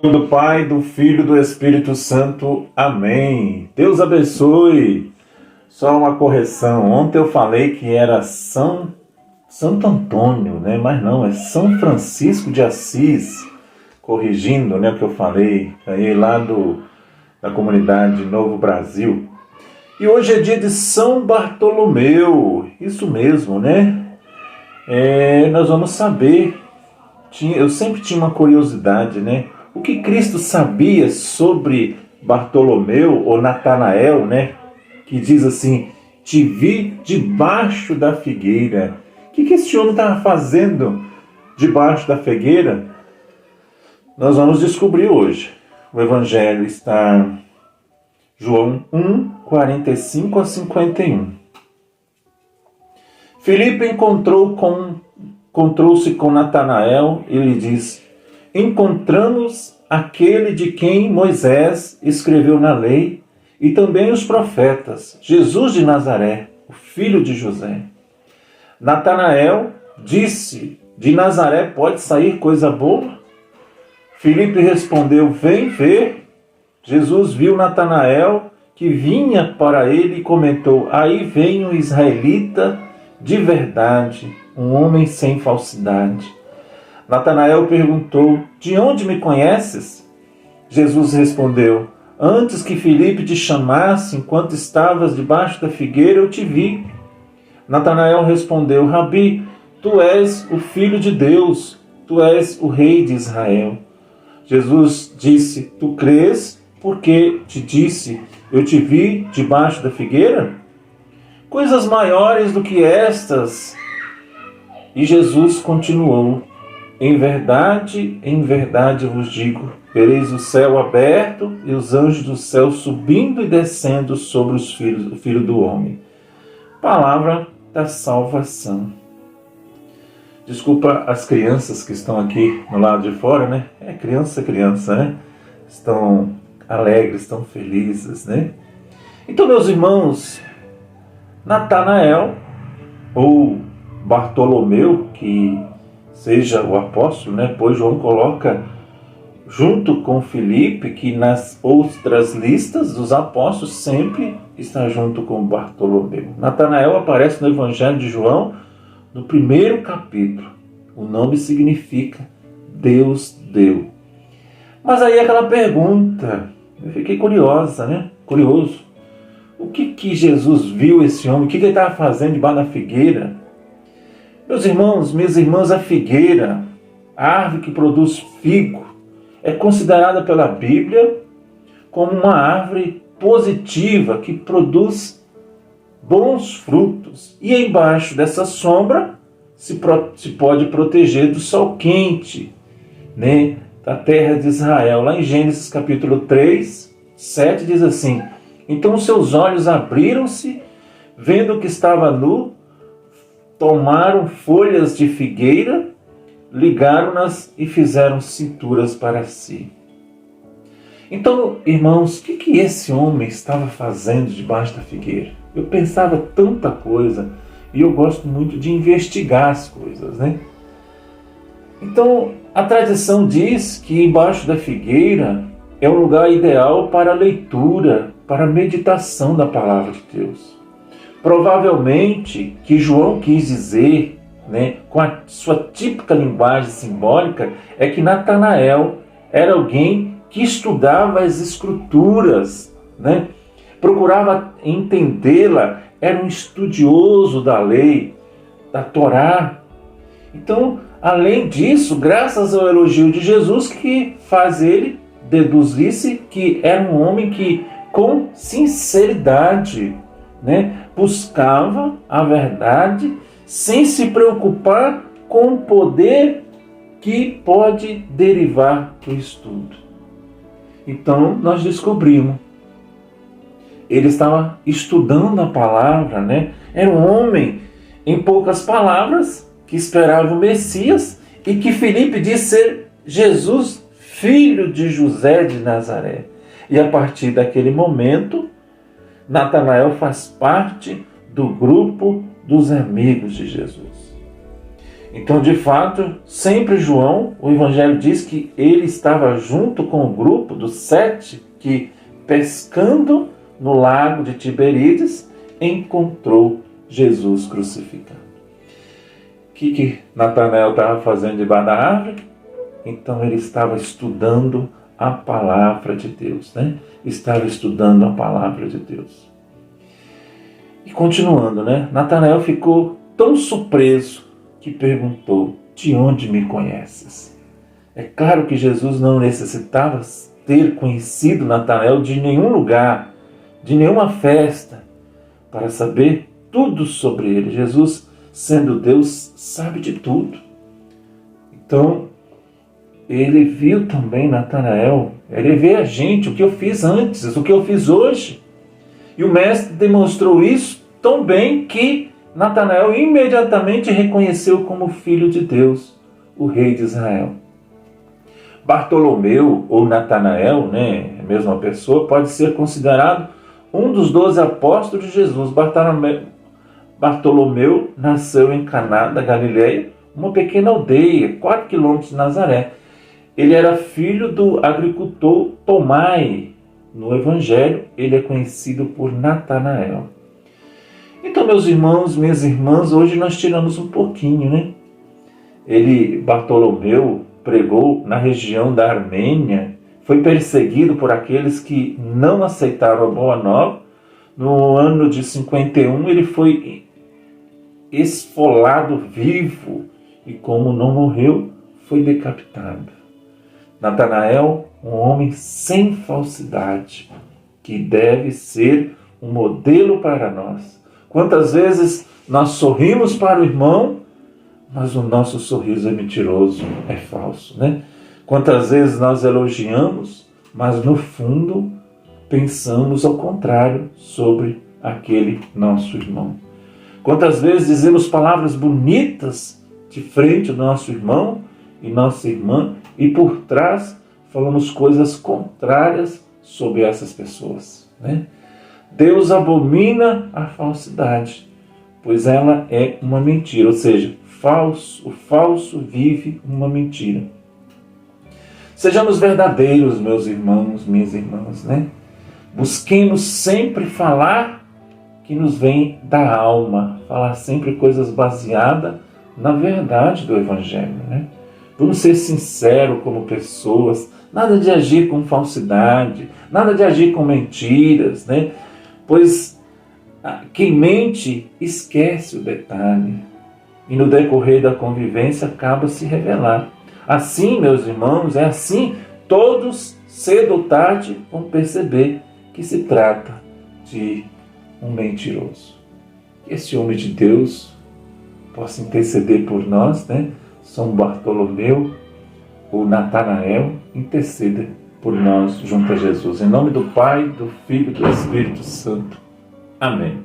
Do Pai, do Filho e do Espírito Santo. Amém. Deus abençoe. Só uma correção. Ontem eu falei que era Santo Antônio, né? Mas não, é São Francisco de Assis. Corrigindo, né, o que eu falei aí lá da comunidade Novo Brasil. E hoje é dia de São Bartolomeu. Isso mesmo, né? Nós vamos saber. Eu sempre tinha uma curiosidade, né? O que Cristo sabia sobre Bartolomeu ou Natanael, né? Que diz assim: te vi debaixo da figueira. O que esse homem estava fazendo debaixo da figueira? Nós vamos descobrir hoje. O Evangelho está em João 1, 45 a 51. Filipe encontrou-se com Natanael e lhe disse: encontramos aquele de quem Moisés escreveu na lei e também os profetas, Jesus de Nazaré, o filho de José. Natanael disse: de Nazaré pode sair coisa boa? Filipe respondeu: vem ver. Jesus viu Natanael que vinha para ele e comentou: aí vem um israelita de verdade, um homem sem falsidade. Natanael perguntou: de onde me conheces? Jesus respondeu: antes que Filipe te chamasse, enquanto estavas debaixo da figueira, eu te vi. Natanael respondeu: Rabi, tu és o Filho de Deus, tu és o Rei de Israel. Jesus disse: tu crês porque te disse, eu te vi debaixo da figueira? Coisas maiores do que estas. E Jesus continuou: em verdade vos digo, vereis o céu aberto e os anjos do céu subindo e descendo sobre o Filho do Homem. Palavra da salvação. Desculpa as crianças que estão aqui no lado de fora, né? Criança, né? Estão alegres, estão felizes, né? Então, meus irmãos, Natanael, ou Bartolomeu, que seja o apóstolo, né? Pois João coloca junto com Filipe, que nas outras listas dos apóstolos sempre está junto com Bartolomeu. Natanael aparece no Evangelho de João no primeiro capítulo. O nome significa Deus deu. Mas aí aquela pergunta, eu fiquei curioso. O que Jesus viu esse homem? O que ele estava fazendo debaixo da figueira? Meus irmãos, minhas irmãs, a figueira, a árvore que produz figo, é considerada pela Bíblia como uma árvore positiva que produz bons frutos. E embaixo dessa sombra se pode proteger do sol quente, né, da terra de Israel. Lá em Gênesis capítulo 3, 7 diz assim: então seus olhos abriram-se, vendo que estava nu, tomaram folhas de figueira, ligaram-nas e fizeram cinturas para si. Então, irmãos, o que esse homem estava fazendo debaixo da figueira? Eu pensava tanta coisa e eu gosto muito de investigar as coisas, né? Então, a tradição diz que embaixo da figueira é um lugar ideal para a leitura, para a meditação da palavra de Deus. Provavelmente que João quis dizer, né, com a sua típica linguagem simbólica, é que Natanael era alguém que estudava as Escrituras, né, procurava entendê-la, era um estudioso da lei, da Torá. Então, além disso, graças ao elogio de Jesus, que faz ele deduzir-se que era um homem que, com sinceridade, né, buscava a verdade sem se preocupar com o poder que pode derivar do estudo. Então, nós descobrimos. Ele estava estudando a palavra, né? Era um homem, em poucas palavras, que esperava o Messias e que Filipe disse ser Jesus, filho de José de Nazaré. E a partir daquele momento, Natanael faz parte do grupo dos amigos de Jesus. Então, de fato, sempre João, o Evangelho diz que ele estava junto com o grupo dos 7 que, pescando no lago de Tiberíades, encontrou Jesus crucificado. O que Natanael estava fazendo debaixo da árvore? Então ele estava estudando a palavra de Deus, né? Estava estudando a palavra de Deus. E continuando, né? Natanael ficou tão surpreso que perguntou: de onde me conheces? É claro que Jesus não necessitava ter conhecido Natanael de nenhum lugar, de nenhuma festa, para saber tudo sobre ele. Jesus, sendo Deus, sabe de tudo. Então, ele viu também Natanael, ele vê a gente, o que eu fiz antes, o que eu fiz hoje. E o mestre demonstrou isso tão bem que Natanael imediatamente reconheceu como filho de Deus, o rei de Israel. Bartolomeu, ou Natanael, né, a mesma pessoa, pode ser considerado um dos 12 apóstolos de Jesus. Bartolomeu nasceu em Caná da Galileia, uma pequena aldeia, 4 quilômetros de Nazaré. Ele era filho do agricultor Tomai. No Evangelho, ele é conhecido por Natanael. Então, meus irmãos, minhas irmãs, hoje nós tiramos um pouquinho, né? Bartolomeu, pregou na região da Armênia, foi perseguido por aqueles que não aceitaram a Boa Nova. No ano de 51, ele foi esfolado vivo e, como não morreu, foi decapitado. Natanael, um homem sem falsidade, que deve ser um modelo para nós. Quantas vezes nós sorrimos para o irmão, mas o nosso sorriso é mentiroso, é falso, né? Quantas vezes nós elogiamos, mas no fundo pensamos ao contrário sobre aquele nosso irmão. Quantas vezes dizemos palavras bonitas de frente ao nosso irmão e nossa irmã e por trás falamos coisas contrárias sobre essas pessoas, né? Deus abomina a falsidade, pois ela é uma mentira, ou seja, o falso vive uma mentira. Sejamos verdadeiros, meus irmãos, minhas irmãs, né? Busquemos sempre falar que nos vem da alma, falar sempre coisas baseadas na verdade do Evangelho, né? Vamos ser sinceros como pessoas, nada de agir com falsidade, nada de agir com mentiras, né? Pois quem mente esquece o detalhe e no decorrer da convivência acaba se revelar. Assim, meus irmãos, é assim, todos cedo ou tarde vão perceber que se trata de um mentiroso. Que esse homem de Deus possa interceder por nós, né? São Bartolomeu, o Natanael, interceda por nós junto a Jesus. Em nome do Pai, do Filho e do Espírito Santo. Amém.